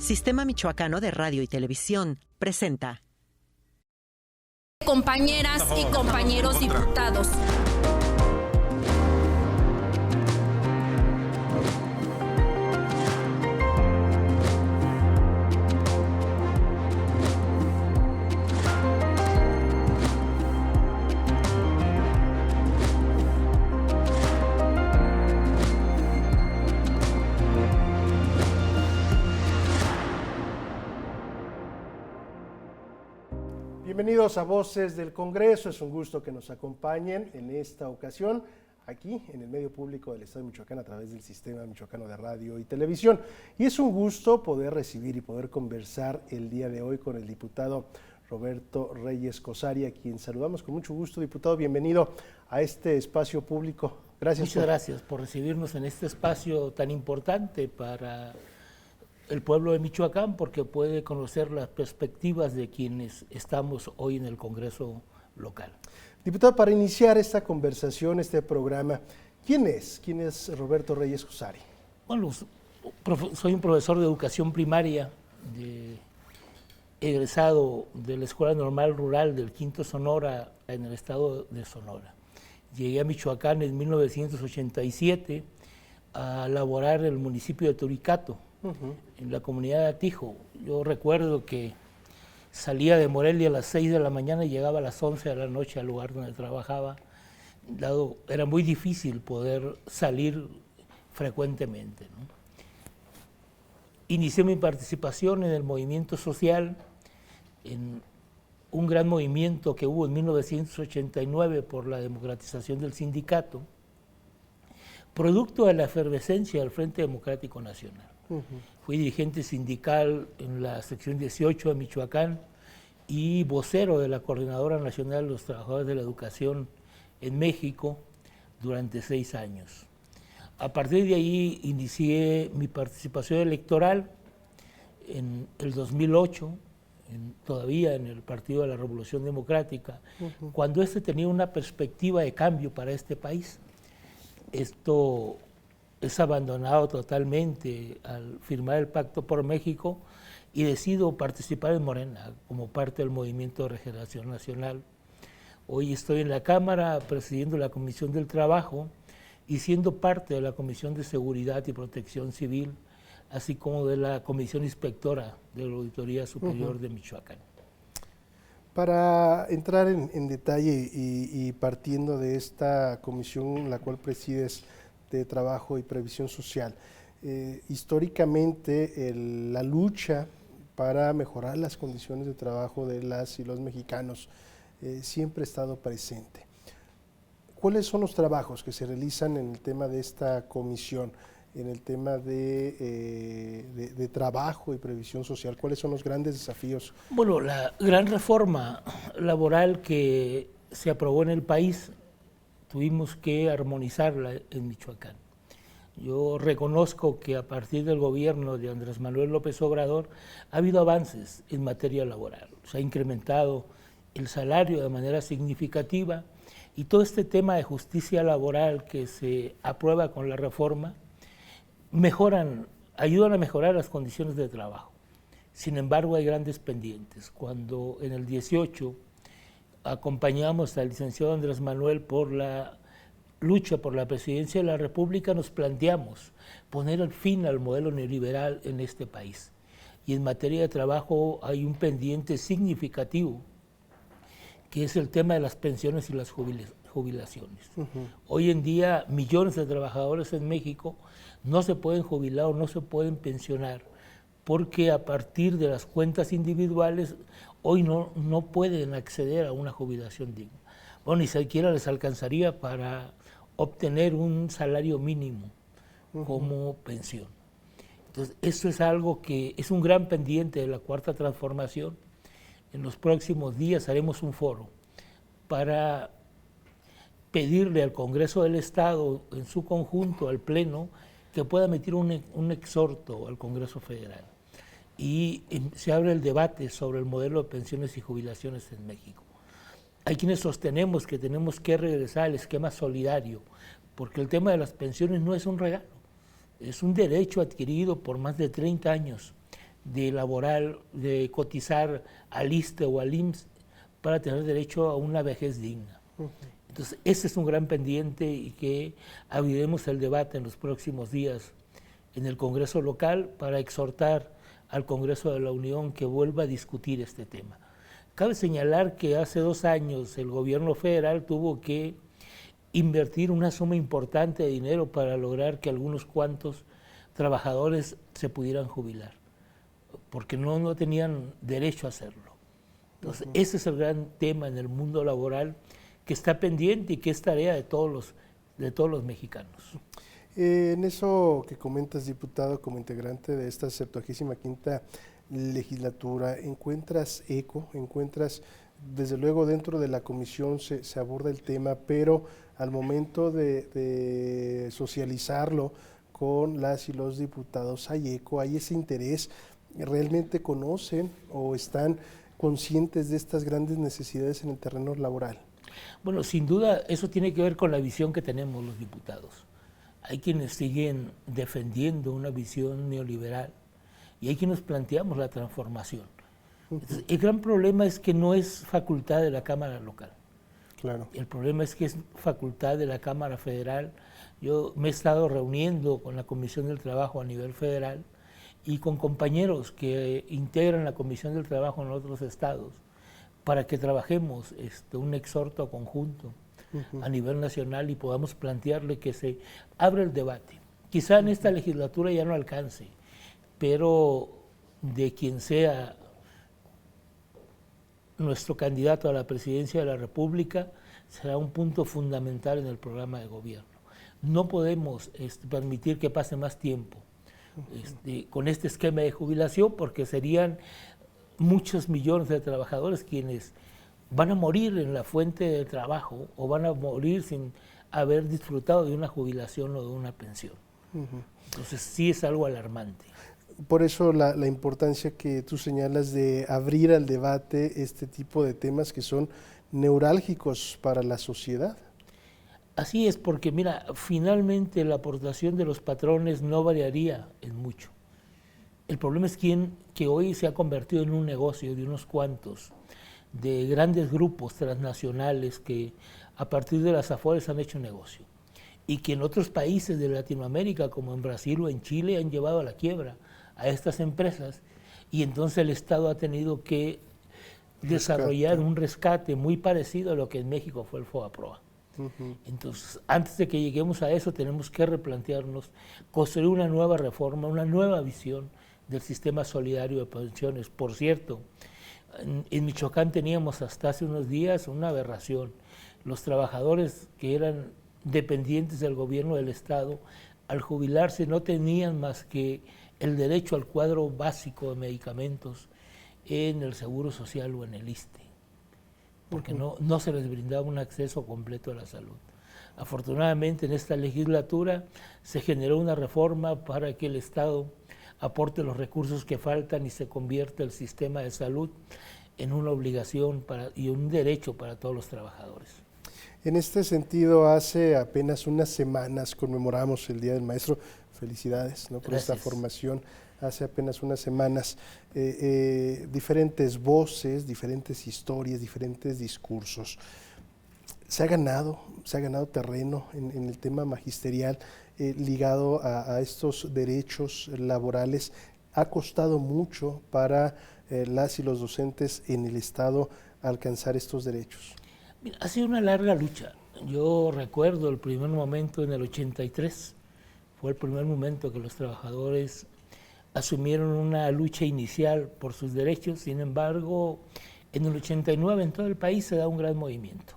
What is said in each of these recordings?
Sistema Michoacano de Radio y Televisión presenta. Compañeras y compañeros diputados. Bienvenidos a Voces del Congreso, es un gusto que nos acompañen en esta ocasión aquí en el medio público del Estado de Michoacán a través del Sistema Michoacano de Radio y Televisión. Y es un gusto poder recibir y poder conversar el día de hoy con el diputado Roberto Reyes Cosari, a quien saludamos con mucho gusto. Diputado, bienvenido a este espacio público. Gracias. Muchas gracias por recibirnos en este espacio tan importante para el pueblo de Michoacán, porque puede conocer las perspectivas de quienes estamos hoy en el Congreso local. Diputado, para iniciar esta conversación, este programa, ¿quién es? ¿Quién es Roberto Reyes Cosari? Bueno, soy un profesor de educación primaria, egresado de la Escuela Normal Rural del Quinto Sonora en el estado de Sonora. Llegué a Michoacán en 1987 a laborar en el municipio de Turicato, en la comunidad de Atijo. Yo recuerdo que salía de Morelia a las 6 de la mañana y llegaba a las 11 de la noche al lugar donde trabajaba. Era muy difícil poder salir frecuentemente, ¿no? Inicié mi participación en el movimiento social, en un gran movimiento que hubo en 1989 por la democratización del sindicato, producto de la efervescencia del Frente Democrático Nacional. Fui dirigente sindical en la sección 18 de Michoacán y vocero de la Coordinadora Nacional de los Trabajadores de la Educación en México durante 6 años. A partir de ahí inicié mi participación electoral en el 2008, todavía en el Partido de la Revolución Democrática, cuando este tenía una perspectiva de cambio para este país. Esto es abandonado totalmente al firmar el Pacto por México y decido participar en Morena como parte del Movimiento de Regeneración Nacional. Hoy estoy en la Cámara presidiendo la Comisión del Trabajo y siendo parte de la Comisión de Seguridad y Protección Civil, así como de la Comisión Inspectora de la Auditoría Superior de Michoacán. Para entrar en detalle y partiendo de esta comisión, la cual presides, de Trabajo y Previsión Social, históricamente la lucha para mejorar las condiciones de trabajo de las y los mexicanos siempre ha estado presente. ¿Cuáles son los trabajos que se realizan en el tema de esta comisión, en el tema de trabajo y previsión social? ¿Cuáles son los grandes desafíos? Bueno, la gran reforma laboral que se aprobó en el país tuvimos que armonizarla en Michoacán. Yo reconozco que a partir del gobierno de Andrés Manuel López Obrador ha habido avances en materia laboral. Se ha incrementado el salario de manera significativa y todo este tema de justicia laboral que se aprueba con la reforma ayudan a mejorar las condiciones de trabajo. Sin embargo, hay grandes pendientes. Cuando en el 18 acompañamos al licenciado Andrés Manuel por la lucha por la presidencia de la República, nos planteamos poner el fin al modelo neoliberal en este país. Y en materia de trabajo hay un pendiente significativo, que es el tema de las pensiones y las jubilaciones. Hoy en día millones de trabajadores en México no se pueden jubilar o no se pueden pensionar porque a partir de las cuentas individuales hoy no pueden acceder a una jubilación digna. Bueno, ni siquiera les alcanzaría para obtener un salario mínimo como pensión. Entonces, esto es algo que es un gran pendiente de la Cuarta Transformación. En los próximos días haremos un foro para pedirle al Congreso del Estado, en su conjunto, al Pleno, que pueda emitir un exhorto al Congreso Federal. Y se abre el debate sobre el modelo de pensiones y jubilaciones en México. Hay quienes sostenemos que tenemos que regresar al esquema solidario, porque el tema de las pensiones no es un regalo, es un derecho adquirido por más de 30 años de laboral, de cotizar al ISSSTE o al IMSS para tener derecho a una vejez digna. Entonces, ese es un gran pendiente y que abriremos el debate en los próximos días en el Congreso local para exhortar al Congreso de la Unión que vuelva a discutir este tema. Cabe señalar que hace 2 años el gobierno federal tuvo que invertir una suma importante de dinero para lograr que algunos cuantos trabajadores se pudieran jubilar, porque no tenían derecho a hacerlo. Entonces, ese es el gran tema en el mundo laboral que está pendiente y que es tarea de todos los mexicanos. En eso que comentas, diputado, como integrante de esta 75ª legislatura, ¿encuentras eco? ¿Encuentras, desde luego dentro de la comisión se aborda el tema, pero al momento de socializarlo con las y los diputados hay eco, hay ese interés? ¿Realmente conocen o están conscientes de estas grandes necesidades en el terreno laboral? Bueno, sin duda eso tiene que ver con la visión que tenemos los diputados. Hay quienes siguen defendiendo una visión neoliberal y hay quienes planteamos la transformación. Entonces, el gran problema es que no es facultad de la Cámara local. Claro. El problema es que es facultad de la Cámara Federal. Yo me he estado reuniendo con la Comisión del Trabajo a nivel federal y con compañeros que integran la Comisión del Trabajo en otros estados para que trabajemos un exhorto conjunto a nivel nacional y podamos plantearle que se abra el debate. Quizá en esta legislatura ya no alcance, pero de quien sea nuestro candidato a la presidencia de la República será un punto fundamental en el programa de gobierno. No podemos permitir que pase más tiempo con este esquema de jubilación, porque serían muchos millones de trabajadores quienes van a morir en la fuente de trabajo o van a morir sin haber disfrutado de una jubilación o de una pensión. Entonces sí es algo alarmante. Por eso la importancia que tú señalas de abrir al debate este tipo de temas que son neurálgicos para la sociedad. Así es, porque mira, finalmente la aportación de los patrones no variaría en mucho. El problema es que hoy se ha convertido en un negocio de unos cuantos, de grandes grupos transnacionales que a partir de las AFORES han hecho negocio y que en otros países de Latinoamérica, como en Brasil o en Chile, han llevado a la quiebra a estas empresas, y entonces el Estado ha tenido que desarrollar un rescate muy parecido a lo que en México fue el FOBAPROA. Entonces, antes de que lleguemos a eso, tenemos que replantearnos, construir una nueva reforma, una nueva visión del sistema solidario de pensiones. Por cierto, en Michoacán teníamos hasta hace unos días una aberración. Los trabajadores que eran dependientes del gobierno del Estado, al jubilarse no tenían más que el derecho al cuadro básico de medicamentos en el Seguro Social o en el ISSSTE, porque no se les brindaba un acceso completo a la salud. Afortunadamente en esta legislatura se generó una reforma para que el Estado aporte los recursos que faltan y se convierta el sistema de salud en una obligación y un derecho para todos los trabajadores. En este sentido, hace apenas unas semanas conmemoramos el Día del Maestro. Felicidades, ¿no?, por esta formación. Hace apenas unas semanas, diferentes voces, diferentes historias, diferentes discursos. Se ha ganado terreno en el tema magisterial ligado a estos derechos laborales. Ha costado mucho para las y los docentes en el Estado alcanzar estos derechos. Mira, ha sido una larga lucha. Yo recuerdo el primer momento en el 83, fue el primer momento que los trabajadores asumieron una lucha inicial por sus derechos. Sin embargo, en el 89 en todo el país se da un gran movimiento.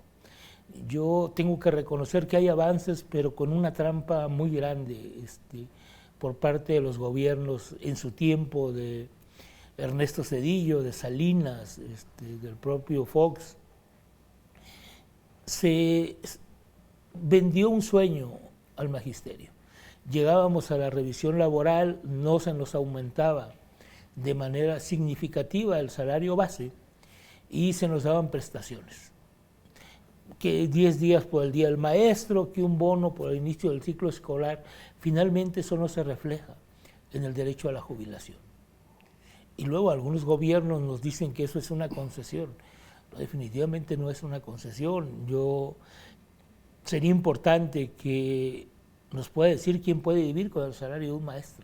Yo tengo que reconocer que hay avances, pero con una trampa muy grande por parte de los gobiernos en su tiempo, de Ernesto Zedillo, de Salinas, del propio Fox. Se vendió un sueño al magisterio. Llegábamos a la revisión laboral, no se nos aumentaba de manera significativa el salario base y se nos daban prestaciones. Que 10 días por el Día del Maestro, que un bono por el inicio del ciclo escolar. Finalmente eso no se refleja en el derecho a la jubilación. Y luego algunos gobiernos nos dicen que eso es una concesión. No, definitivamente no es una concesión. Sería importante que nos pueda decir quién puede vivir con el salario de un maestro.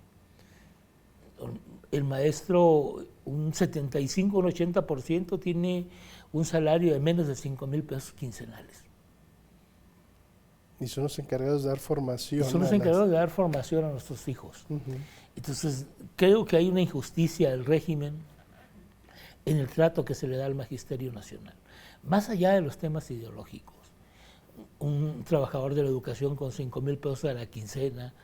El maestro, un 75, un 80% tiene un salario de menos de 5,000 pesos quincenales. Y son los encargados de dar formación. Y son los encargados de dar formación a nuestros hijos. Entonces, creo que hay una injusticia del régimen en el trato que se le da al Magisterio Nacional. Más allá de los temas ideológicos, un trabajador de la educación con 5,000 pesos a la quincena,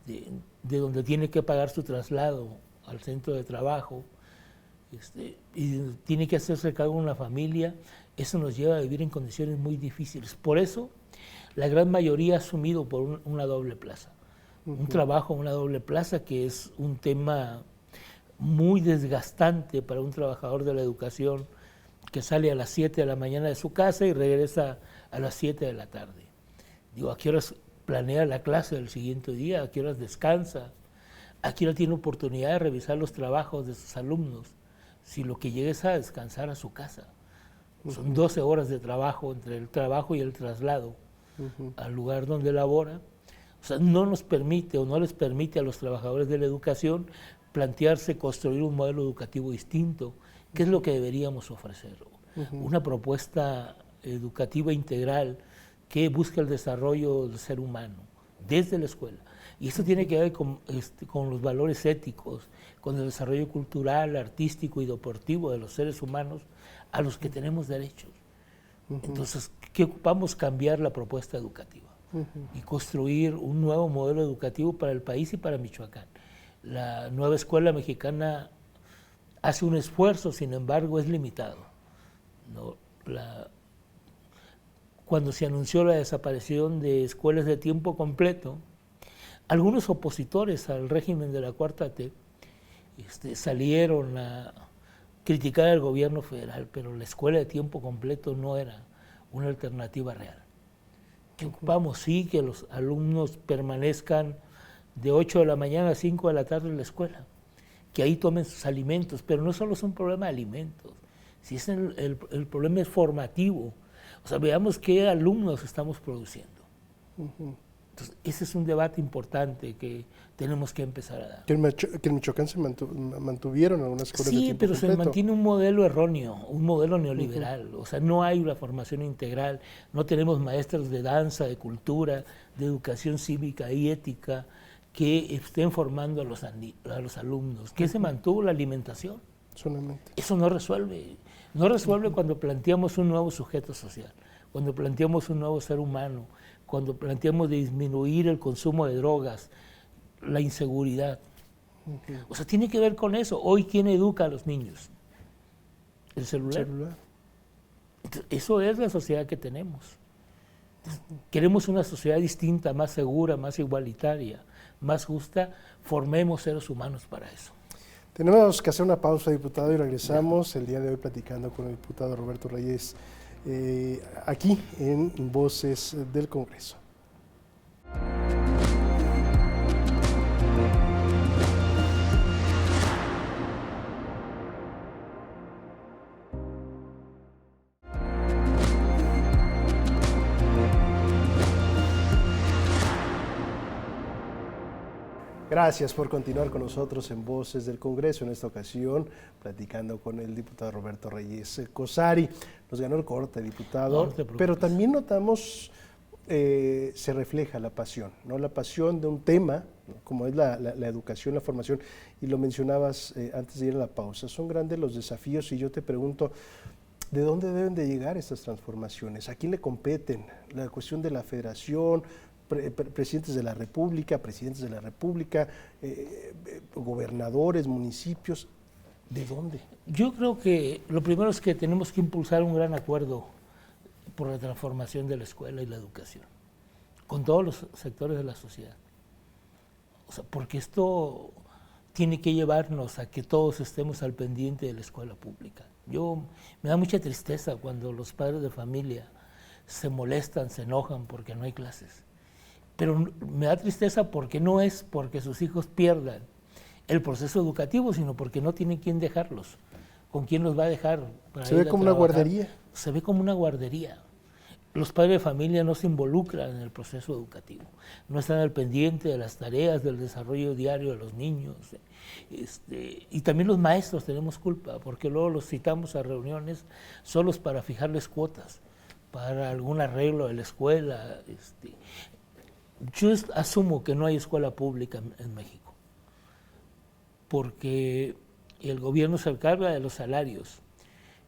de donde tiene que pagar su traslado al centro de trabajo, y tiene que hacerse cargo de una familia, eso nos lleva a vivir en condiciones muy difíciles. Por eso, la gran mayoría ha asumido por una doble plaza. Un trabajo, una doble plaza, que es un tema muy desgastante para un trabajador de la educación que sale a las 7 de la mañana de su casa y regresa a las 7 de la tarde. Digo, ¿a qué horas planea la clase del siguiente día? ¿A qué horas descansa? ¿A qué hora tiene oportunidad de revisar los trabajos de sus alumnos? Si lo que llega es a descansar a su casa. Son 12 horas de trabajo entre el trabajo y el traslado al lugar donde labora. O sea, no nos permite o no les permite a los trabajadores de la educación plantearse construir un modelo educativo distinto. ¿Qué es lo que deberíamos ofrecer? Una propuesta educativa integral que busca el desarrollo del ser humano desde la escuela. Y eso tiene que ver con los valores éticos, con el desarrollo cultural, artístico y deportivo de los seres humanos a los que tenemos derechos. Entonces, ¿qué ocupamos? Cambiar la propuesta educativa y construir un nuevo modelo educativo para el país y para Michoacán. La nueva escuela mexicana hace un esfuerzo, sin embargo, es limitado. Cuando se anunció la desaparición de escuelas de tiempo completo, algunos opositores al régimen de la Cuarta T salieron a criticar al gobierno federal, pero la escuela de tiempo completo no era una alternativa real. Que ocupamos, sí, que los alumnos permanezcan de 8 de la mañana a 5 de la tarde en la escuela, que ahí tomen sus alimentos, pero no solo es un problema de alimentos, si es el problema es formativo. O sea, veamos qué alumnos estamos produciendo. Entonces, ese es un debate importante que tenemos que empezar a dar. Que en Michoacán se mantuvieron algunas escuelas de tiempo pero completo. se mantiene un modelo erróneo, un modelo neoliberal. O sea, no hay una formación integral, no tenemos maestros de danza, de cultura, de educación cívica y ética que estén formando a los alumnos. ¿Qué se mantuvo? La alimentación. Solamente. Eso no resuelve. No resuelve cuando planteamos un nuevo sujeto social, cuando planteamos un nuevo ser humano, cuando planteamos disminuir el consumo de drogas, la inseguridad. O sea, tiene que ver con eso. Hoy, ¿quién educa a los niños? El celular. Entonces, eso es la sociedad que tenemos. Queremos una sociedad distinta, más segura, más igualitaria, más justa. Formemos seres humanos para eso. Tenemos que hacer una pausa, diputado, y regresamos el día de hoy platicando con el diputado Roberto Reyes aquí en Voces del Congreso. Gracias por continuar con nosotros en Voces del Congreso, en esta ocasión platicando con el diputado Roberto Reyes Cosari. Nos ganó el corte, diputado, pero también notamos, se refleja la pasión, ¿no? La pasión de un tema, ¿no? Como es la educación, la formación, y lo mencionabas antes de ir a la pausa. Son grandes los desafíos y yo te pregunto, ¿de dónde deben de llegar estas transformaciones? ¿A quién le competen? La cuestión de la federación, presidentes de la República, gobernadores, municipios, ¿de dónde? Yo creo que lo primero es que tenemos que impulsar un gran acuerdo por la transformación de la escuela y la educación, con todos los sectores de la sociedad. O sea, porque esto tiene que llevarnos a que todos estemos al pendiente de la escuela pública. Me da mucha tristeza cuando los padres de familia se molestan, se enojan porque no hay clases. Pero me da tristeza porque no es porque sus hijos pierdan el proceso educativo, sino porque no tienen quién dejarlos. ¿Con quién los va a dejar? Se ve como una guardería. Se ve como una guardería. Los padres de familia no se involucran en el proceso educativo, no están al pendiente de las tareas, del desarrollo diario de los niños. Y también los maestros tenemos culpa, porque luego los citamos a reuniones solos para fijarles cuotas, para algún arreglo de la escuela. Yo asumo que no hay escuela pública en México, porque el gobierno se encarga de los salarios.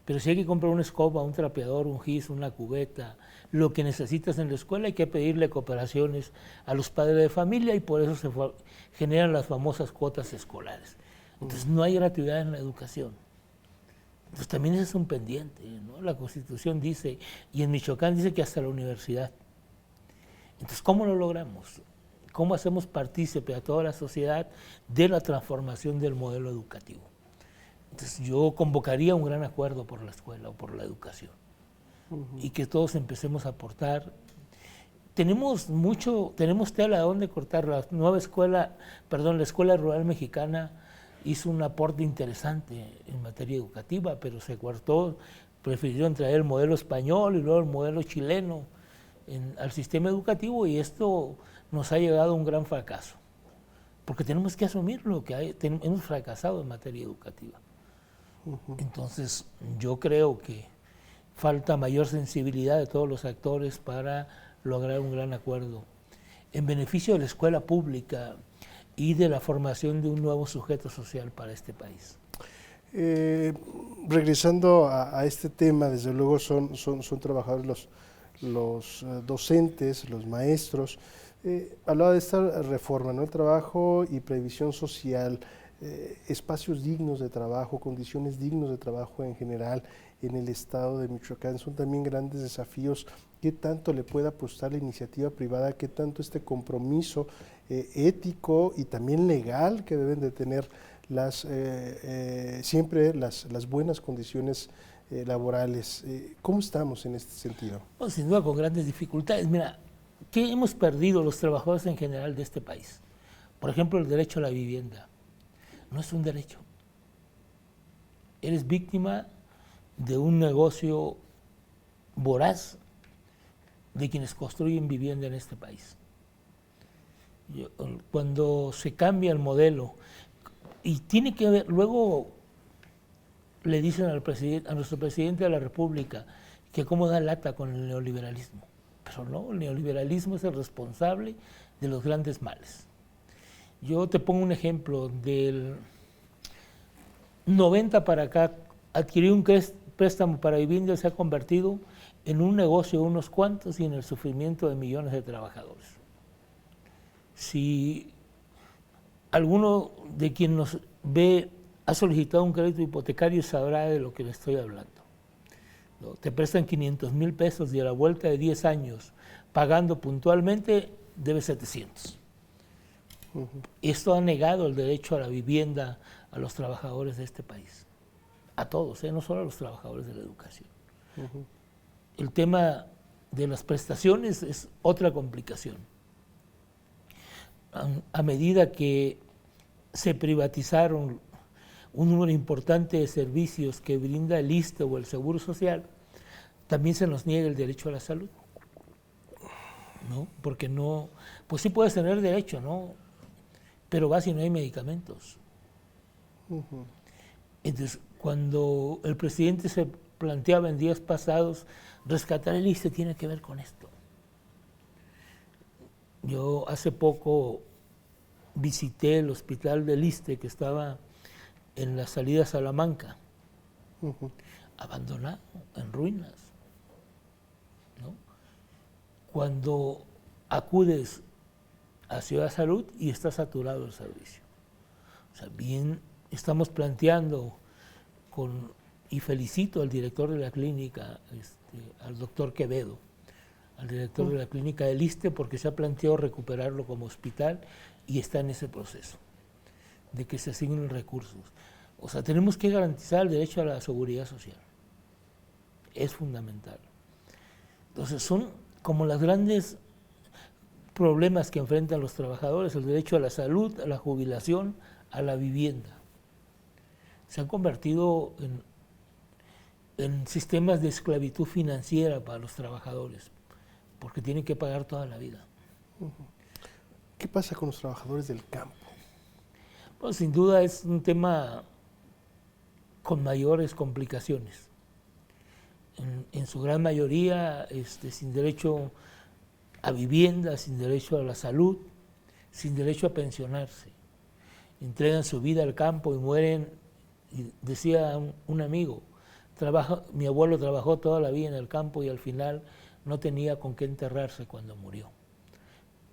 Pero si hay que comprar una escoba, un trapeador, un gis, una cubeta, lo que necesitas en la escuela, hay que pedirle cooperaciones a los padres de familia y por eso se generan las famosas cuotas escolares. Entonces no hay gratuidad en la educación. Entonces también ese es un pendiente, ¿no? La Constitución dice, y en Michoacán dice que hasta la universidad. Entonces, ¿cómo lo logramos? ¿Cómo hacemos partícipe a toda la sociedad de la transformación del modelo educativo? Entonces yo convocaría un gran acuerdo por la escuela o por la educación y que todos empecemos a aportar. Tenemos tela de dónde cortar. La Escuela Rural Mexicana hizo un aporte interesante en materia educativa, pero se cortó, prefirieron traer el modelo español y luego el modelo chileno al sistema educativo y esto nos ha llegado a un gran fracaso, porque tenemos que asumirlo, que hemos fracasado en materia educativa. Entonces, yo creo que falta mayor sensibilidad de todos los actores para lograr un gran acuerdo en beneficio de la escuela pública y de la formación de un nuevo sujeto social para este país. Regresando a este tema, desde luego son trabajadores los docentes, los maestros. Hablaba de esta reforma, ¿no? El trabajo y previsión social. Espacios dignos de trabajo, condiciones dignas de trabajo en general en el estado de Michoacán son también grandes desafíos. ¿Qué tanto le puede apostar la iniciativa privada? ¿Qué tanto este compromiso ético y también legal que deben de tener siempre las buenas condiciones laborales? ¿Cómo estamos en este sentido? Bueno, sin duda con grandes dificultades. Mira, ¿qué hemos perdido los trabajadores en general de este país? Por ejemplo, el derecho a la vivienda. No es un derecho. Eres víctima de un negocio voraz de quienes construyen vivienda en este país. Cuando se cambia el modelo, y tiene que ver, luego le dicen a nuestro presidente de la República que cómo da lata con el neoliberalismo. Pero no, el neoliberalismo es el responsable de los grandes males. Yo te pongo un ejemplo, del 90 para acá, adquirir un préstamo para vivienda se ha convertido en un negocio de unos cuantos y en el sufrimiento de millones de trabajadores. Si alguno de quien nos ve ha solicitado un crédito hipotecario, sabrá de lo que le estoy hablando, ¿no? Te prestan 500,000 pesos y a la vuelta de 10 años, pagando puntualmente, debes 700. Esto ha negado el derecho a la vivienda a los trabajadores de este país, a todos, no solo a los trabajadores de la educación. El tema de las prestaciones es otra complicación. A medida que se privatizaron un número importante de servicios que brinda el ISSSTE o el Seguro Social, también se nos niega el derecho a la salud, ¿no? Porque no, pues sí puedes tener derecho, ¿no? Pero vas y no hay medicamentos. Entonces, cuando el presidente se planteaba en días pasados rescatar el ISSSTE, tiene que ver con esto. Yo hace poco visité el hospital del ISSSTE que estaba en la salida a Salamanca, abandonado, en ruinas, ¿no? Cuando acudes a Ciudad Salud y está saturado el servicio. O sea, bien, estamos planteando y felicito al director de la clínica, al doctor Quevedo, al director de la clínica del ISSSTE, porque se ha planteado recuperarlo como hospital y está en ese proceso de que se asignen recursos. O sea, tenemos que garantizar el derecho a la seguridad social. Es fundamental. Entonces, son como los grandes problemas que enfrentan los trabajadores: el derecho a la salud, a la jubilación, a la vivienda. Se han convertido en sistemas de esclavitud financiera para los trabajadores, porque tienen que pagar toda la vida. ¿Qué pasa con los trabajadores del campo? Pues sin duda es un tema con mayores complicaciones. En su gran mayoría sin derecho a vivienda, sin derecho a la salud, sin derecho a pensionarse. Entregan su vida al campo y mueren. Y decía un amigo, mi abuelo trabajó toda la vida en el campo y al final no tenía con qué enterrarse cuando murió.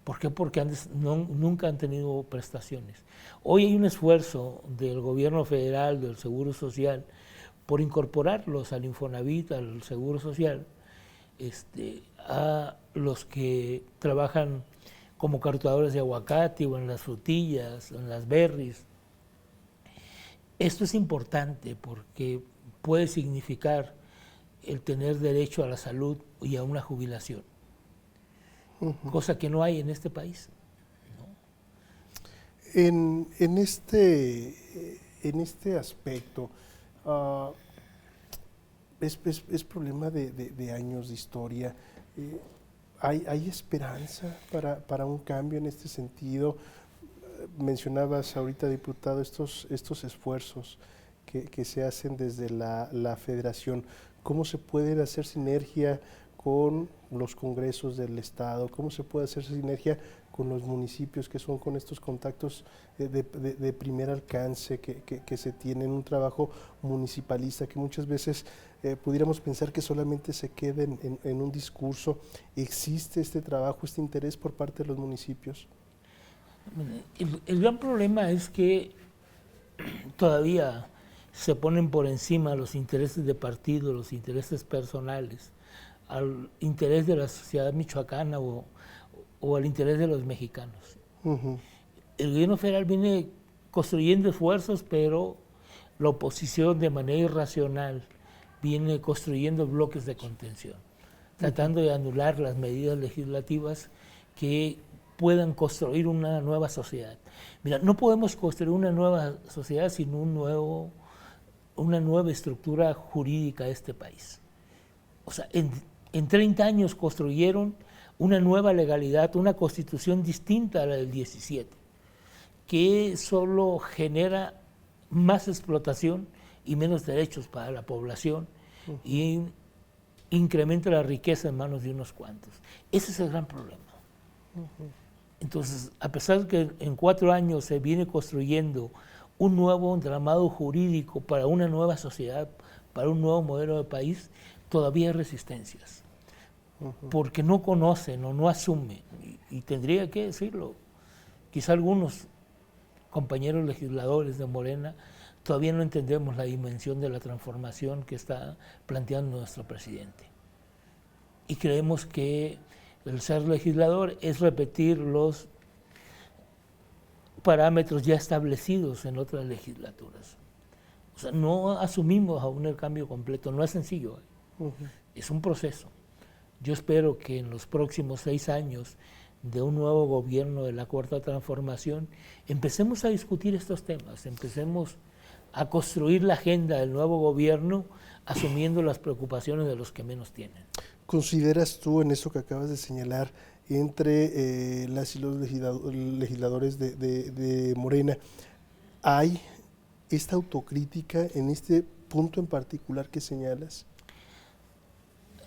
¿Por qué? Porque nunca han tenido prestaciones. Hoy hay un esfuerzo del gobierno federal, del Seguro Social, por incorporarlos al Infonavit, al Seguro Social, a los que trabajan como cartuadores de aguacate o en las frutillas, en las berries. Esto es importante porque puede significar el tener derecho a la salud y a una jubilación, cosa que no hay en este país, ¿no? En este aspecto, es problema de años de historia. ¿Hay esperanza para un cambio en este sentido? Mencionabas ahorita, diputado, estos esfuerzos que se hacen desde la federación. ¿Cómo se puede hacer sinergia con los congresos del Estado? ¿Cómo se puede hacer sinergia con los municipios, que son con estos contactos de primer alcance que se tienen, un trabajo municipalista que muchas veces pudiéramos pensar que solamente se queda en un discurso? ¿Existe este trabajo, este interés por parte de los municipios? El gran problema es que todavía se ponen por encima los intereses de partido, los intereses personales, al interés de la sociedad michoacana o al interés de los mexicanos. El gobierno federal viene construyendo esfuerzos, pero la oposición de manera irracional viene construyendo bloques de contención, tratando de anular las medidas legislativas que puedan construir una nueva sociedad. Mira, no podemos construir una nueva sociedad sin una nueva estructura jurídica de este país. O sea, en 30 años construyeron una nueva legalidad, una constitución distinta a la del 17, que solo genera más explotación y menos derechos para la población y incrementa la riqueza en manos de unos cuantos. Ese es el gran problema. Entonces, a pesar de que en 4 años se viene construyendo un nuevo entramado jurídico para una nueva sociedad, para un nuevo modelo de país, todavía hay resistencias, porque no conocen o no asumen, y tendría que decirlo. Quizá algunos compañeros legisladores de Morena todavía no entendemos la dimensión de la transformación que está planteando nuestro presidente. Y creemos que el ser legislador es repetir los parámetros ya establecidos en otras legislaturas. O sea, no asumimos aún el cambio completo, no es sencillo, es un proceso. Yo espero que en los próximos 6 años de un nuevo gobierno de la Cuarta Transformación empecemos a discutir estos temas, empecemos a construir la agenda del nuevo gobierno asumiendo las preocupaciones de los que menos tienen. ¿Consideras tú, en eso que acabas de señalar, entre las y los legisladores de Morena, hay esta autocrítica en este punto en particular que señalas?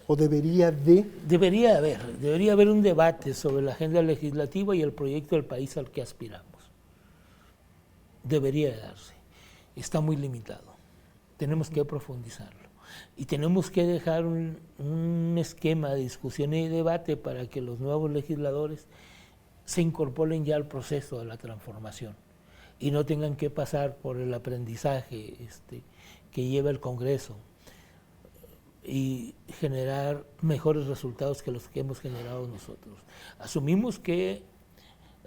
¿O debería de? Debería haber un debate sobre la agenda legislativa y el proyecto del país al que aspiramos. Debería de darse. Está muy limitado. Tenemos que profundizarlo. Y tenemos que dejar un esquema de discusión y debate para que los nuevos legisladores se incorporen ya al proceso de la transformación y no tengan que pasar por el aprendizaje que lleva el Congreso y generar mejores resultados que los que hemos generado nosotros. Asumimos que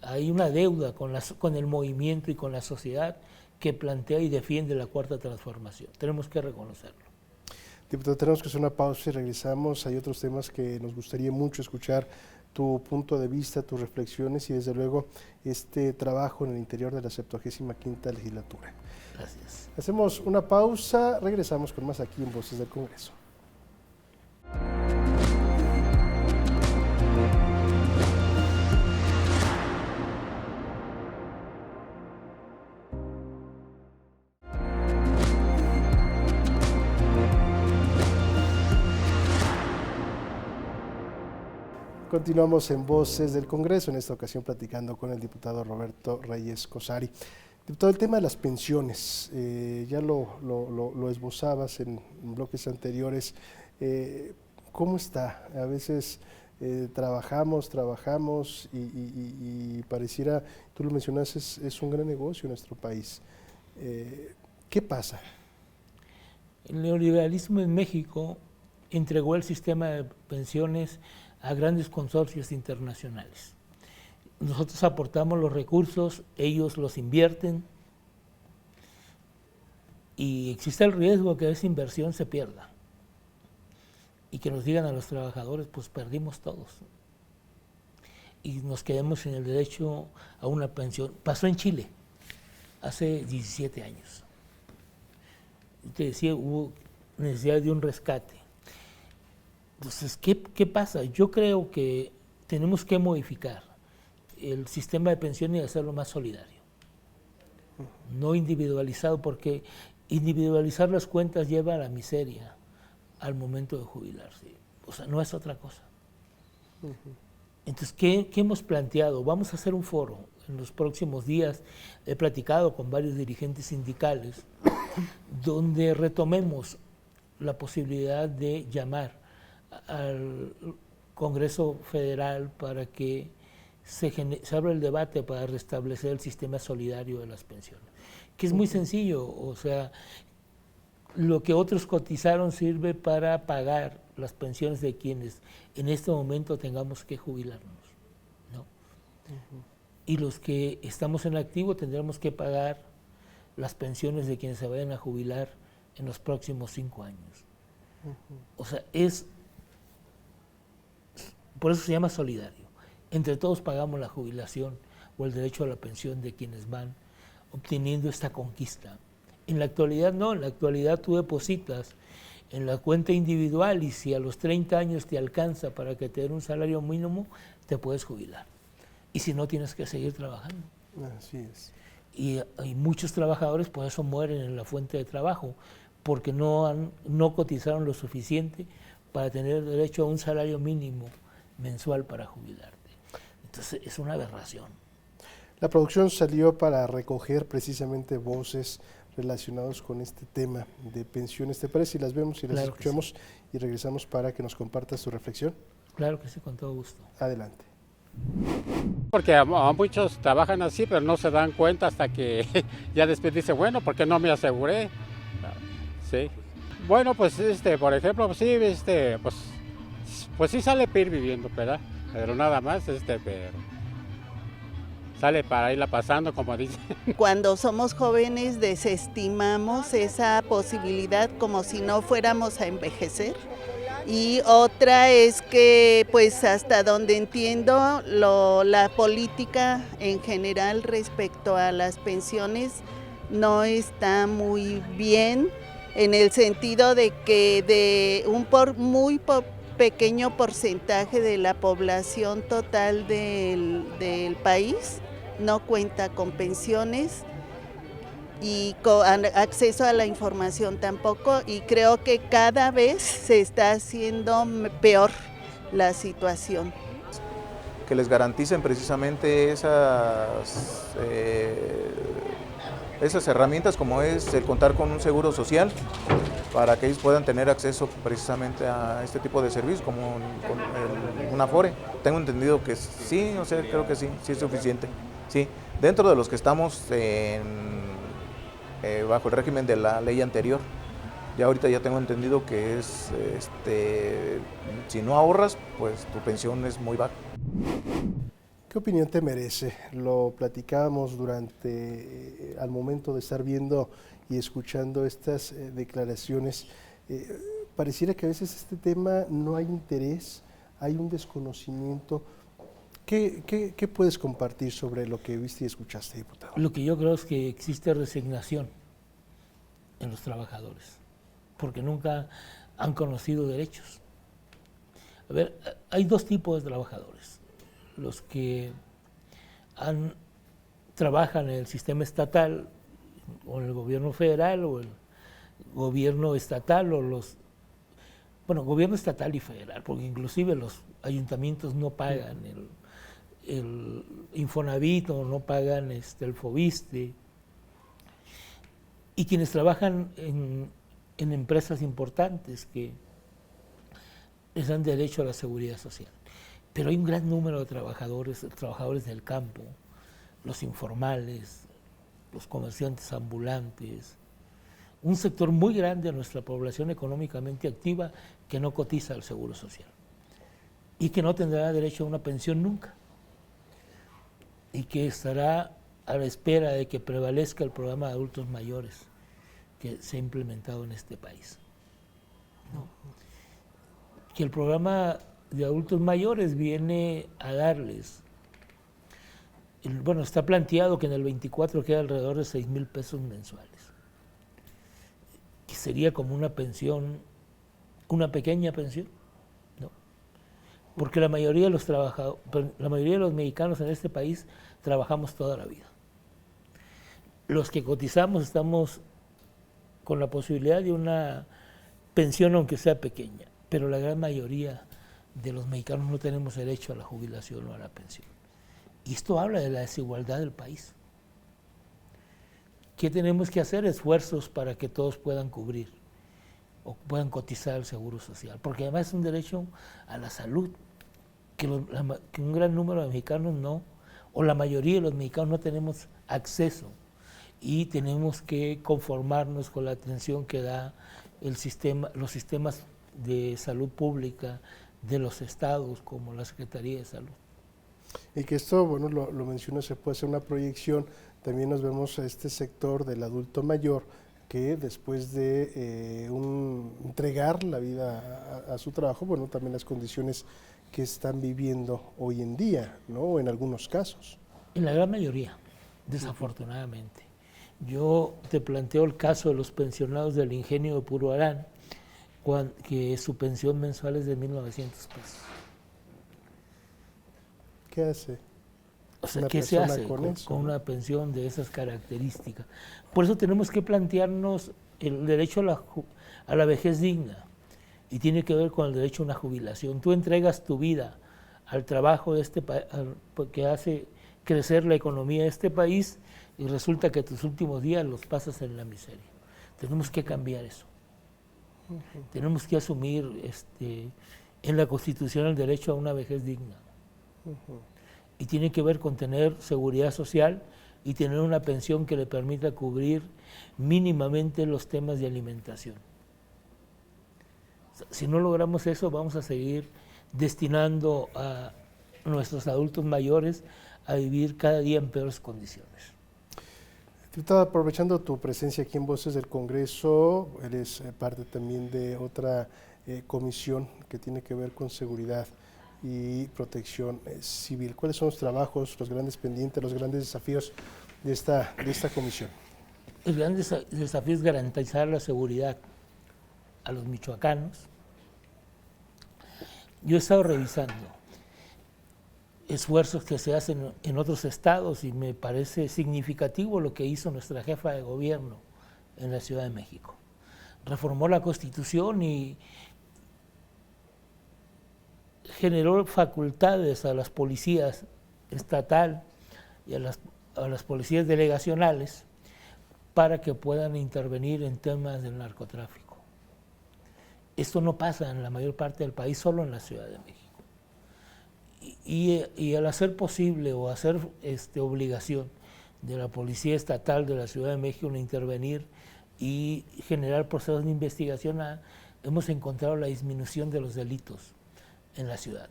hay una deuda con el movimiento y con la sociedad que plantea y defiende la Cuarta Transformación. Tenemos que reconocerlo. Diputado, tenemos que hacer una pausa y regresamos. Hay otros temas que nos gustaría mucho escuchar tu punto de vista, tus reflexiones y desde luego este trabajo en el interior de la 75ª legislatura. Gracias. Hacemos una pausa, regresamos con más aquí en Voces del Congreso. Continuamos en Voces del Congreso, en esta ocasión platicando con el diputado Roberto Reyes Cosari. Diputado, el tema de las pensiones, ya lo esbozabas en bloques anteriores. ¿Cómo está? A veces trabajamos y pareciera, tú lo mencionas, es un gran negocio en nuestro país. ¿Qué pasa? El neoliberalismo en México entregó el sistema de pensiones a grandes consorcios internacionales. Nosotros aportamos los recursos, ellos los invierten y existe el riesgo que esa inversión se pierda y que nos digan a los trabajadores, pues perdimos todos y nos quedemos sin el derecho a una pensión. Pasó en Chile hace 17 años. Te decía, hubo necesidad de un rescate. Entonces, ¿qué pasa? Yo creo que tenemos que modificar el sistema de pensiones y hacerlo más solidario, no individualizado, porque individualizar las cuentas lleva a la miseria al momento de jubilarse. O sea, no es otra cosa. Entonces, ¿qué hemos planteado? Vamos a hacer un foro en los próximos días. He platicado con varios dirigentes sindicales donde retomemos la posibilidad de llamar al Congreso Federal para que se abra el debate para restablecer el sistema solidario de las pensiones, que es muy sencillo. O sea, lo que otros cotizaron sirve para pagar las pensiones de quienes en este momento tengamos que jubilarnos, ¿no? Y los que estamos en activo tendremos que pagar las pensiones de quienes se vayan a jubilar en los próximos 5 años. O sea, por eso se llama solidario. Entre todos pagamos la jubilación o el derecho a la pensión de quienes van obteniendo esta conquista. En la actualidad no, en la actualidad tú depositas en la cuenta individual y si a los 30 años te alcanza para que te den un salario mínimo, te puedes jubilar. Y si no, tienes que seguir trabajando. Así es. Y muchos trabajadores por eso mueren en la fuente de trabajo, porque no cotizaron lo suficiente para tener derecho a un salario mínimo mensual para jubilarte. Entonces es una aberración. La producción salió para recoger precisamente voces relacionadas con este tema de pensiones. ¿Te parece si las vemos y las escuchamos sí, y regresamos para que nos compartas tu reflexión? Claro que sí, con todo gusto. Adelante. Porque a muchos trabajan así, pero no se dan cuenta hasta que ya después dice, bueno, ¿por qué no me aseguré? Sí. Bueno, pues por ejemplo, pues, sí, pues sí sale para ir viviendo, ¿verdad? Pero nada más, pero sale para irla pasando, como dicen. Cuando somos jóvenes desestimamos esa posibilidad como si no fuéramos a envejecer. Y otra es que, pues hasta donde entiendo, la política en general respecto a las pensiones no está muy bien, en el sentido de que de un muy pequeño porcentaje de la población total del país no cuenta con pensiones y con acceso a la información tampoco, y creo que cada vez se está haciendo peor la situación. Que les garanticen precisamente esas herramientas como es el contar con un seguro social para que ellos puedan tener acceso precisamente a este tipo de servicios como un Afore. Tengo entendido que sí, o sea, creo que sí es suficiente. Sí, dentro de los que estamos bajo el régimen de la ley anterior. Ya ahorita ya tengo entendido que es, si no ahorras, pues tu pensión es muy baja. ¿Qué opinión te merece? Lo platicábamos al momento de estar viendo y escuchando estas declaraciones. Pareciera que a veces este tema no hay interés, hay un desconocimiento ¿Qué puedes compartir sobre lo que viste y escuchaste, diputado? Lo que yo creo es que existe resignación en los trabajadores, porque nunca han conocido derechos. A ver, hay dos tipos de trabajadores: los que trabajan en el sistema estatal, o en el gobierno federal, o el gobierno estatal, gobierno estatal y federal, porque inclusive los ayuntamientos no pagan el Infonavit, o no pagan el Fobiste, y quienes trabajan en empresas importantes que les dan derecho a la seguridad social. Pero hay un gran número de trabajadores del campo, los informales, los comerciantes ambulantes, un sector muy grande de nuestra población económicamente activa que no cotiza al Seguro Social y que no tendrá derecho a una pensión nunca, y que estará a la espera de que prevalezca el programa de adultos mayores que se ha implementado en este país. ¿No? Que el programa de adultos mayores viene a darles, está planteado que en el 24 queda alrededor de 6,000 pesos mensuales, que sería como una pensión, una pequeña pensión, ¿no? Porque la mayoría de los mexicanos en este país trabajamos toda la vida. Los que cotizamos estamos con la posibilidad de una pensión, aunque sea pequeña, pero la gran mayoría de los mexicanos no tenemos derecho a la jubilación o a la pensión. Y esto habla de la desigualdad del país. ¿Qué tenemos que hacer? Esfuerzos para que todos puedan cubrir o puedan cotizar al Seguro Social, porque además es un derecho a la salud que un gran número de mexicanos no, o la mayoría de los mexicanos no tenemos acceso, y tenemos que conformarnos con la atención que da los sistemas de salud pública de los estados, como la Secretaría de Salud. Y que esto, lo menciono, se puede hacer una proyección. También nos vemos a este sector del adulto mayor que después de entregar la vida a su trabajo, también las condiciones que están viviendo hoy en día, ¿no? En algunos casos. En la gran mayoría, desafortunadamente. Yo te planteo el caso de los pensionados del Ingenio de Puruarán, que su pensión mensual es de 1,900 pesos. ¿Qué hace? O sea, ¿qué se hace con una pensión de esas características? Por eso tenemos que plantearnos el derecho a la vejez digna, y tiene que ver con el derecho a una jubilación. Tú entregas tu vida al trabajo de que hace crecer la economía de este país, y resulta que tus últimos días los pasas en la miseria. Tenemos que cambiar eso. Tenemos que asumir en la Constitución el derecho a una vejez digna. Y tiene que ver con tener seguridad social y tener una pensión que le permita cubrir mínimamente los temas de alimentación. Si no logramos eso, vamos a seguir destinando a nuestros adultos mayores a vivir cada día en peores condiciones. Diputado, aprovechando tu presencia aquí en Voces del Congreso, eres parte también de otra comisión que tiene que ver con seguridad y protección civil. ¿Cuáles son los trabajos, los grandes pendientes, los grandes desafíos de esta comisión? El gran desafío es garantizar la seguridad a los michoacanos. Yo he estado revisando esfuerzos que se hacen en otros estados y me parece significativo lo que hizo nuestra jefa de gobierno en la Ciudad de México. Reformó la Constitución y generó facultades a las policías estatal y a las policías delegacionales para que puedan intervenir en temas del narcotráfico. Esto no pasa en la mayor parte del país, solo en la Ciudad de México. Y al hacer posible o hacer obligación de la Policía Estatal de la Ciudad de México en intervenir y generar procesos de investigación, hemos encontrado la disminución de los delitos en la ciudad.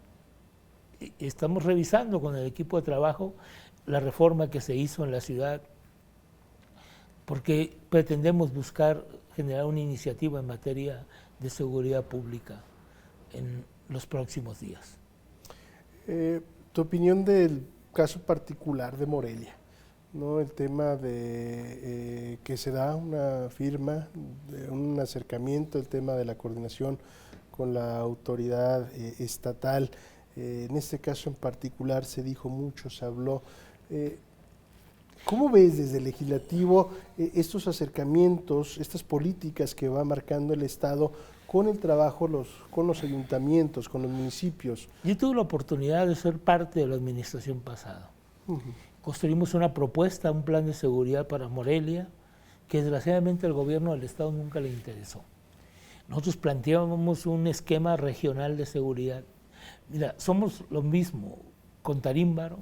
Estamos revisando con el equipo de trabajo la reforma que se hizo en la ciudad, porque pretendemos generar una iniciativa en materia de seguridad pública en los próximos días. Tu opinión del caso particular de Morelia, ¿no? El tema de que se da una firma, de un acercamiento, el tema de la coordinación con la autoridad estatal. En este caso en particular se dijo mucho, se habló. ¿Cómo ves desde el legislativo estos acercamientos, estas políticas que va marcando el Estado con el trabajo con los ayuntamientos, con los municipios? Yo tuve la oportunidad de ser parte de la administración pasada. Construimos una propuesta, un plan de seguridad para Morelia, que desgraciadamente al gobierno del Estado nunca le interesó. Nosotros planteábamos un esquema regional de seguridad. Mira, somos lo mismo con Tarímbaro,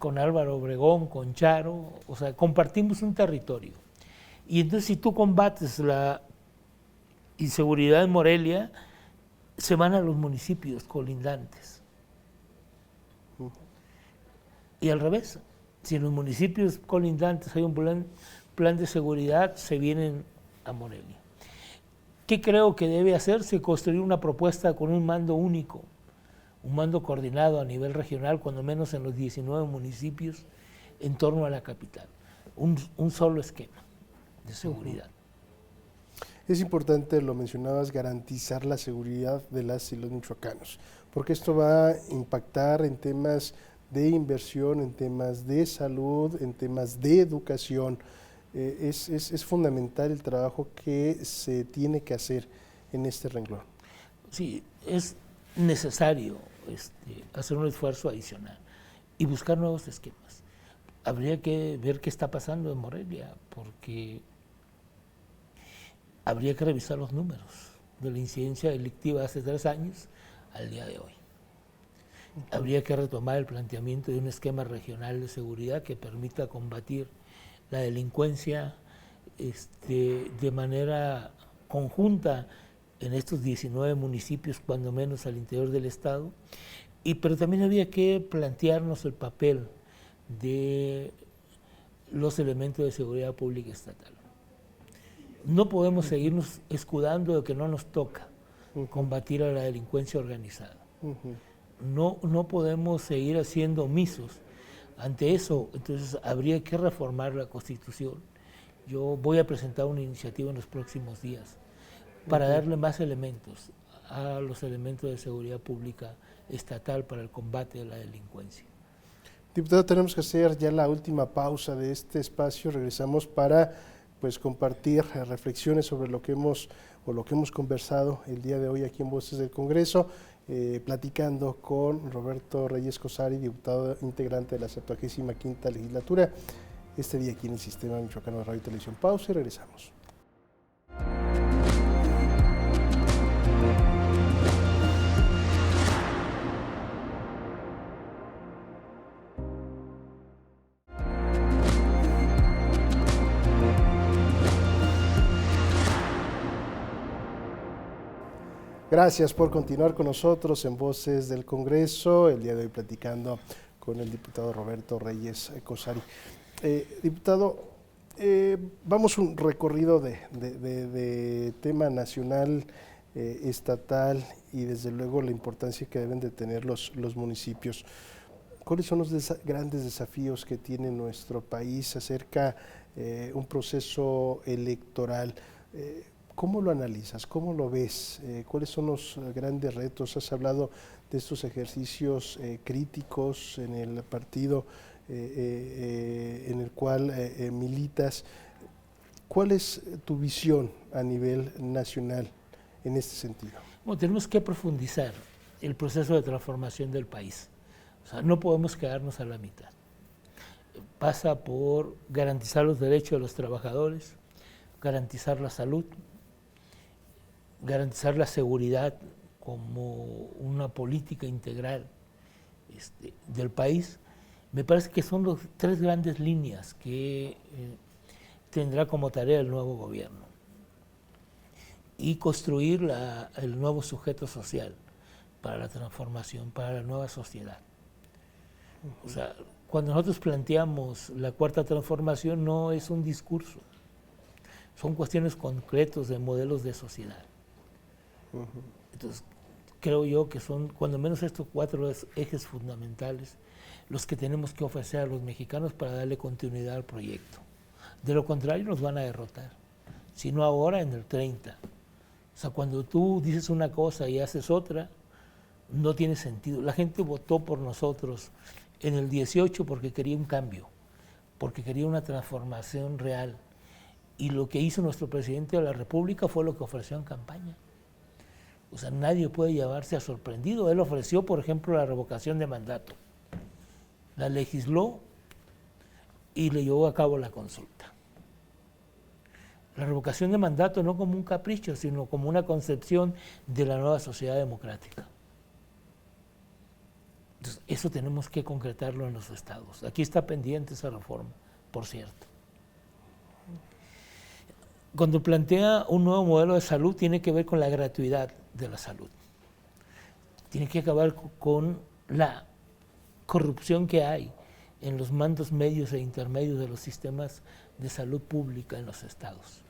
con Álvaro Obregón, con Charo, o sea, compartimos un territorio. Y entonces si tú combates la inseguridad en Morelia, se van a los municipios colindantes. Y al revés, si en los municipios colindantes hay un plan de seguridad, se vienen a Morelia. ¿Qué creo que debe hacerse? Construir una propuesta con un mando único, un mando coordinado a nivel regional, cuando menos en los 19 municipios en torno a la capital. Un solo esquema de seguridad. Es importante, lo mencionabas, garantizar la seguridad de las y los michoacanos, porque esto va a impactar en temas de inversión, en temas de salud, en temas de educación. Es fundamental el trabajo que se tiene que hacer en este renglón. Sí, es necesario hacer un esfuerzo adicional y buscar nuevos esquemas. Habría que ver qué está pasando en Morelia, porque habría que revisar los números de la incidencia delictiva hace 3 años al día de hoy. Habría que retomar el planteamiento de un esquema regional de seguridad que permita combatir la delincuencia de manera conjunta en estos 19 municipios, cuando menos al interior del Estado, pero también había que plantearnos el papel de los elementos de seguridad pública estatal. No podemos seguirnos escudando de que no nos toca combatir a la delincuencia organizada. No podemos seguir haciendo omisos ante eso. Entonces habría que reformar la Constitución. Yo voy a presentar una iniciativa en los próximos días para darle más elementos a los elementos de seguridad pública estatal para el combate de la delincuencia. Diputado, tenemos que hacer ya la última pausa de este espacio. Regresamos para compartir reflexiones sobre lo que hemos conversado el día de hoy aquí en Voces del Congreso, platicando con Roberto Reyes Cosari, diputado integrante de la 75ª legislatura, este día aquí en el Sistema Michoacano de Radio y Televisión. Pausa y regresamos. Gracias por continuar con nosotros en Voces del Congreso, el día de hoy platicando con el diputado Roberto Reyes Cosari. Diputado, vamos un recorrido de tema nacional, estatal y desde luego la importancia que deben de tener los municipios. ¿Cuáles son los grandes desafíos que tiene nuestro país acerca de un proceso electoral? ¿Cómo lo analizas? ¿Cómo lo ves? ¿Cuáles son los grandes retos? Has hablado de estos ejercicios críticos en el partido en el cual militas. ¿Cuál es tu visión a nivel nacional en este sentido? Bueno, tenemos que profundizar el proceso de transformación del país. O sea, no podemos quedarnos a la mitad. Pasa por garantizar los derechos de los trabajadores, garantizar la salud, garantizar la seguridad como una política integral del país. Me parece que son las 3 grandes líneas que tendrá como tarea el nuevo gobierno. Y construir el nuevo sujeto social para la transformación, para la nueva sociedad. O sea, cuando nosotros planteamos la 4ª transformación no es un discurso, son cuestiones concretas de modelos de sociedad. Entonces, creo yo que son cuando menos estos 4 ejes fundamentales los que tenemos que ofrecer a los mexicanos para darle continuidad al proyecto. De lo contrario nos van a derrotar, si no ahora, en el 30. O sea, cuando tú dices una cosa y haces otra, no tiene sentido. La gente votó por nosotros en el 18 porque quería un cambio, porque quería una transformación real. Y lo que hizo nuestro presidente de la República fue lo que ofreció en campaña. O sea, nadie puede llevarse a sorprendido. Él ofreció, por ejemplo, la revocación de mandato. La legisló y le llevó a cabo la consulta. La revocación de mandato no como un capricho, sino como una concepción de la nueva sociedad democrática. Entonces, eso tenemos que concretarlo en los estados. Aquí está pendiente esa reforma, por cierto. Cuando plantea un nuevo modelo de salud, tiene que ver con la gratuidad de la salud. Tiene que acabar con la corrupción que hay en los mandos medios e intermedios de los sistemas de salud pública en los estados.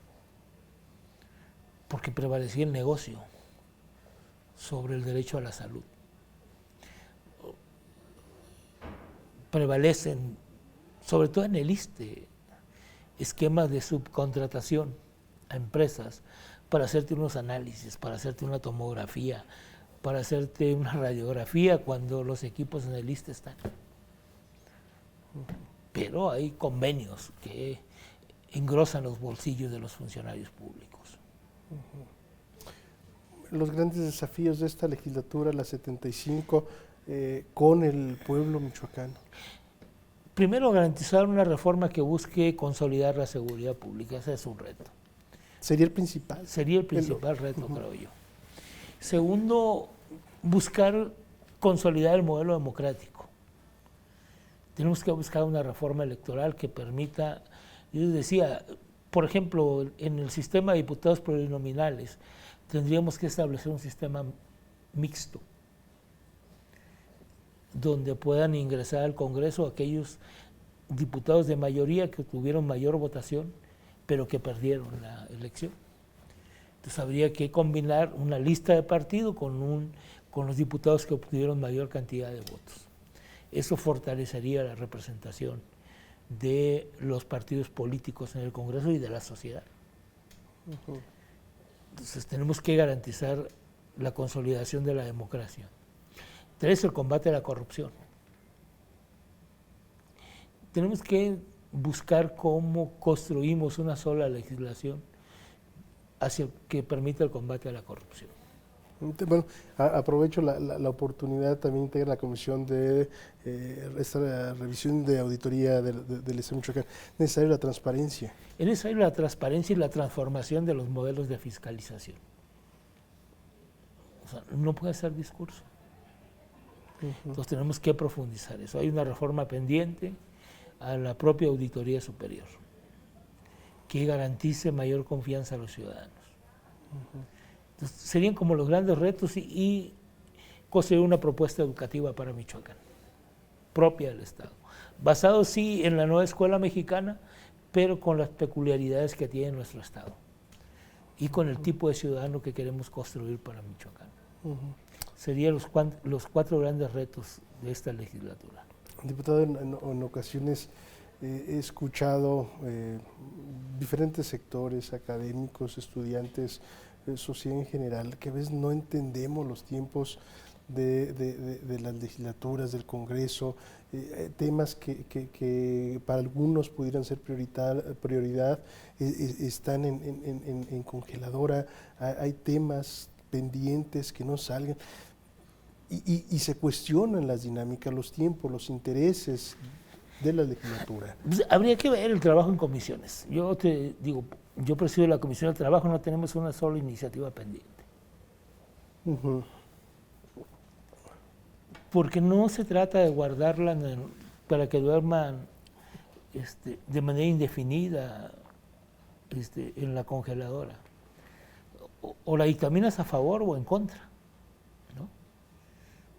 Porque prevalecía el negocio sobre el derecho a la salud. Prevalecen, sobre todo en el ISSSTE, esquemas de subcontratación a empresas para hacerte unos análisis, para hacerte una tomografía, para hacerte una radiografía cuando los equipos en el ISSSTE están. Pero hay convenios que engrosan los bolsillos de los funcionarios públicos. Los grandes desafíos de esta legislatura, la 75, con el pueblo michoacano. Primero, garantizar una reforma que busque consolidar la seguridad pública. Ese es un reto. ¿Sería el principal? Sería el principal reto, creo yo. Segundo, buscar consolidar el modelo democrático. Tenemos que buscar una reforma electoral que permita, yo decía, por ejemplo, en el sistema de diputados plurinominales, tendríamos que establecer un sistema mixto, donde puedan ingresar al Congreso aquellos diputados de mayoría que tuvieron mayor votación, pero que perdieron la elección. Entonces habría que combinar una lista de partido con los diputados que obtuvieron mayor cantidad de votos. Eso fortalecería la representación de los partidos políticos en el Congreso y de la sociedad. Entonces tenemos que garantizar la consolidación de la democracia. 3, el combate a la corrupción. Tenemos que buscar cómo construimos una sola legislación hacia que permita el combate a la corrupción. Bueno, aprovecho la oportunidad, también integra la comisión de esta revisión de auditoría del Estado de Michoacán. ¿Es necesaria la transparencia? Es necesaria la transparencia y la transformación de los modelos de fiscalización. O sea, no puede ser discurso. Entonces tenemos que profundizar eso. Hay una reforma pendiente a la propia Auditoría Superior que garantice mayor confianza a los ciudadanos. Entonces, serían como los grandes retos y construir una propuesta educativa para Michoacán, propia del Estado, basado sí en la nueva escuela mexicana, pero con las peculiaridades que tiene nuestro Estado y con el tipo de ciudadano que queremos construir para Michoacán. Serían los 4 grandes retos de esta legislatura. Diputado, en ocasiones he escuchado diferentes sectores, académicos, estudiantes, sociedad en general, que a veces no entendemos los tiempos de las legislaturas, del Congreso, temas que para algunos pudieran ser prioridad, están en congeladora, hay temas pendientes que no salgan. Y se cuestionan las dinámicas, los tiempos, los intereses de la legislatura. Pues habría que ver el trabajo en comisiones. Yo te digo, yo presido la Comisión de Trabajo, no tenemos una sola iniciativa pendiente. Porque no se trata de guardarla para que duerman de manera indefinida en la congeladora. O la dictaminas a favor o en contra.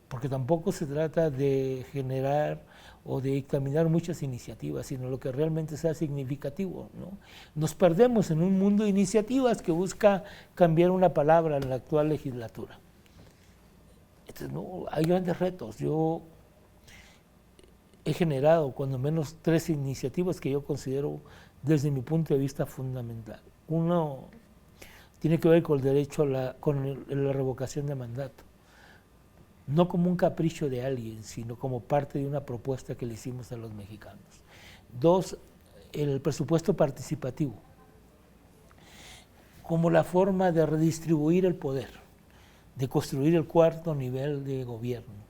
Porque tampoco se trata de generar o de dictaminar muchas iniciativas, sino lo que realmente sea significativo, ¿no? Nos perdemos en un mundo de iniciativas que busca cambiar una palabra en la actual legislatura. Entonces, no, hay grandes retos. Yo he generado cuando menos 3 iniciativas que yo considero desde mi punto de vista fundamental. Uno tiene que ver con el derecho con la revocación de mandato. No como un capricho de alguien, sino como parte de una propuesta que le hicimos a los mexicanos. 2, el presupuesto participativo, como la forma de redistribuir el poder, de construir el 4º nivel de gobierno,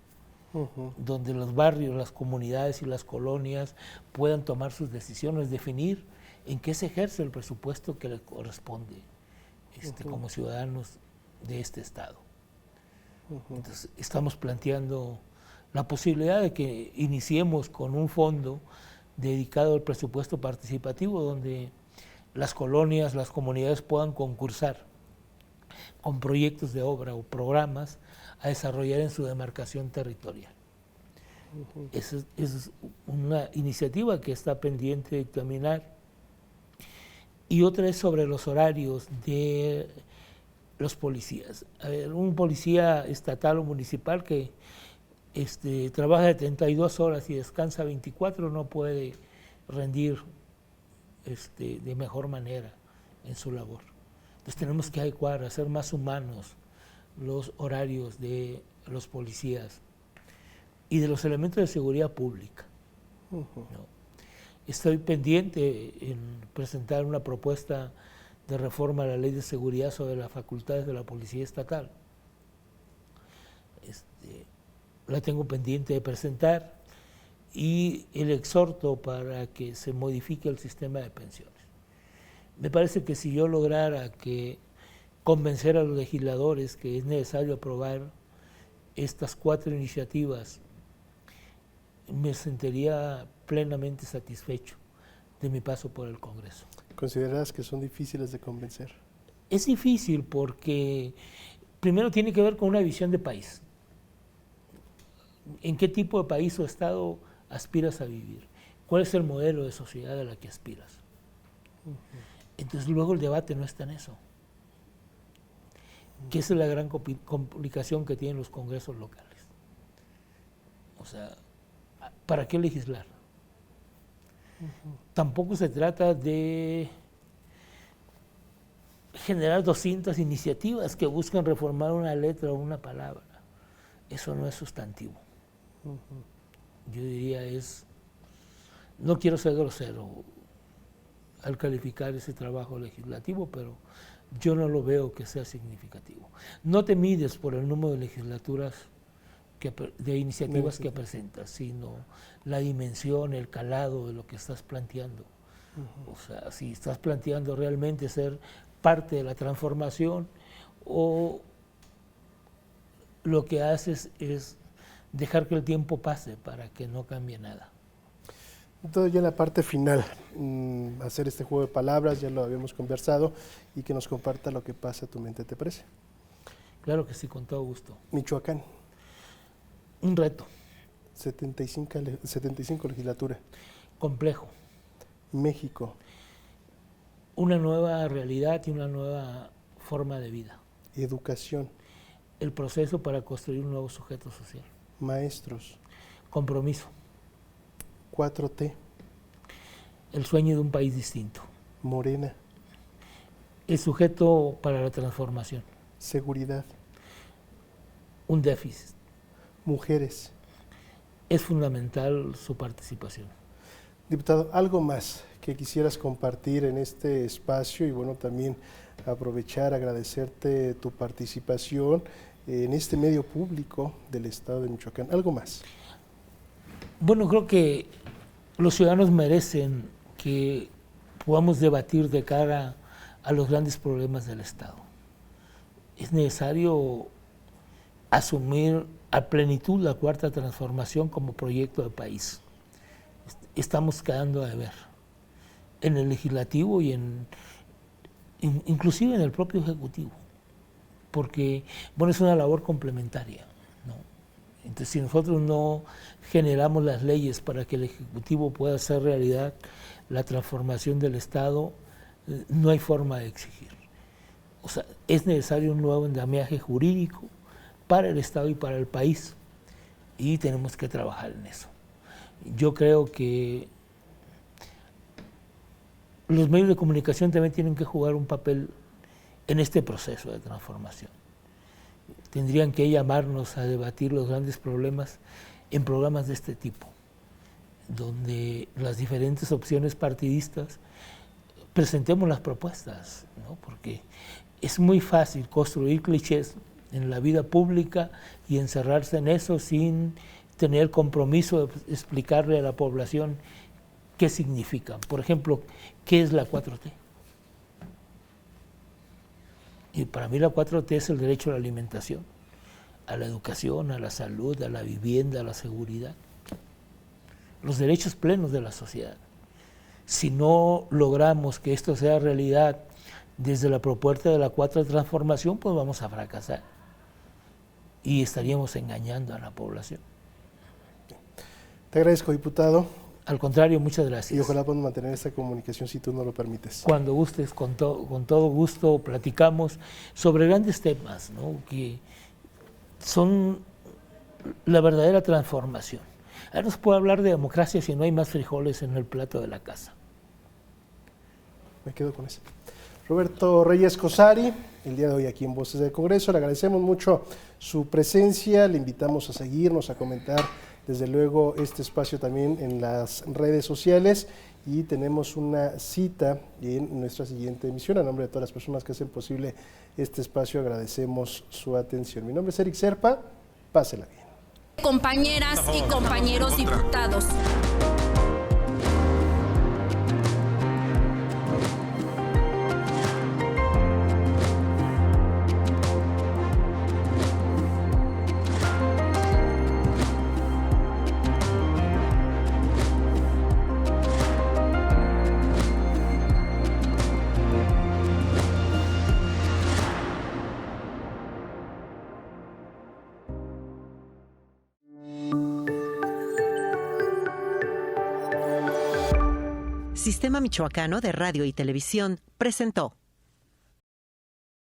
donde los barrios, las comunidades y las colonias puedan tomar sus decisiones, definir en qué se ejerce el presupuesto que les corresponde como ciudadanos de este estado. Entonces, estamos planteando la posibilidad de que iniciemos con un fondo dedicado al presupuesto participativo, donde las colonias, las comunidades puedan concursar con proyectos de obra o programas a desarrollar en su demarcación territorial. Esa es una iniciativa que está pendiente de dictaminar. Y otra es sobre los horarios de los policías. A ver, un policía estatal o municipal que trabaja de 32 horas y descansa 24 no puede rendir de mejor manera en su labor. Entonces tenemos que adecuar, hacer más humanos los horarios de los policías y de los elementos de seguridad pública. ¿No? Estoy pendiente en presentar una propuesta de reforma a la Ley de Seguridad sobre las facultades de la Policía Estatal. La tengo pendiente de presentar y el exhorto para que se modifique el sistema de pensiones. Me parece que si yo lograra convencer a los legisladores que es necesario aprobar estas 4 iniciativas, me sentiría plenamente satisfecho de mi paso por el Congreso. ¿Consideras que son difíciles de convencer? Es difícil porque primero tiene que ver con una visión de país. ¿En qué tipo de país o estado aspiras a vivir? ¿Cuál es el modelo de sociedad a la que aspiras? Entonces luego el debate no está en eso. Que esa es la gran complicación que tienen los congresos locales. O sea, ¿para qué legislar? Tampoco se trata de generar 200 iniciativas que buscan reformar una letra o una palabra. Eso no es sustantivo. Yo diría no quiero ser grosero al calificar ese trabajo legislativo, pero yo no lo veo que sea significativo. No te mides por el número de legislaturas, de iniciativas que presentas, sino la dimensión, el calado de lo que estás planteando. O sea, si estás planteando realmente ser parte de la transformación o lo que haces es dejar que el tiempo pase para que no cambie nada. Entonces ya en la parte final, hacer este juego de palabras, ya lo habíamos conversado, y que nos comparta lo que pasa a tu mente, ¿te parece? Claro que sí, con todo gusto. Michoacán. Un reto. 75 legislatura. Complejo. México. Una nueva realidad y una nueva forma de vida. Educación. El proceso para construir un nuevo sujeto social. Maestros. Compromiso. 4T. El sueño de un país distinto. Morena. El sujeto para la transformación. Seguridad. Un déficit. Mujeres. Es fundamental su participación. Diputado, ¿algo más que quisieras compartir en este espacio? Y bueno, también aprovechar, agradecerte tu participación en este medio público del Estado de Michoacán. ¿Algo más? Bueno, creo que los ciudadanos merecen que podamos debatir de cara a los grandes problemas del Estado. Es necesario asumir a plenitud la cuarta transformación como proyecto de país. Estamos quedando a deber en el legislativo y inclusive en el propio ejecutivo, porque bueno, es una labor complementaria, ¿no? Entonces, si nosotros no generamos las leyes para que el ejecutivo pueda hacer realidad la transformación del Estado, no hay forma de exigir. O sea, es necesario un nuevo andamiaje jurídico para el Estado y para el país, y tenemos que trabajar en eso. Yo creo que los medios de comunicación también tienen que jugar un papel en este proceso de transformación. Tendrían que llamarnos a debatir los grandes problemas en programas de este tipo, donde las diferentes opciones partidistas presentemos las propuestas, ¿no? Porque es muy fácil construir clichés en la vida pública y encerrarse en eso sin tener compromiso de explicarle a la población qué significa. Por ejemplo, ¿qué es la 4T? Y para mí la 4T es el derecho a la alimentación, a la educación, a la salud, a la vivienda, a la seguridad. Los derechos plenos de la sociedad. Si no logramos que esto sea realidad desde la propuesta de la Cuarta Transformación, pues vamos a fracasar y estaríamos engañando a la población. Te agradezco, diputado. Al contrario, muchas gracias. Y ojalá podamos mantener esta comunicación si tú no lo permites. Cuando gustes, con todo gusto, platicamos sobre grandes temas, ¿no? Que son la verdadera transformación. Ahora no se puede hablar de democracia si no hay más frijoles en el plato de la casa. Me quedo con eso. Roberto Reyes Cosari, el día de hoy aquí en Voces del Congreso, le agradecemos mucho su presencia, le invitamos a seguirnos, a comentar desde luego este espacio también en las redes sociales y tenemos una cita en nuestra siguiente emisión. A nombre de todas las personas que hacen posible este espacio agradecemos su atención. Mi nombre es Eric Serpa, pásela bien. Compañeras y compañeros diputados. Sistema Michoacano de Radio y Televisión presentó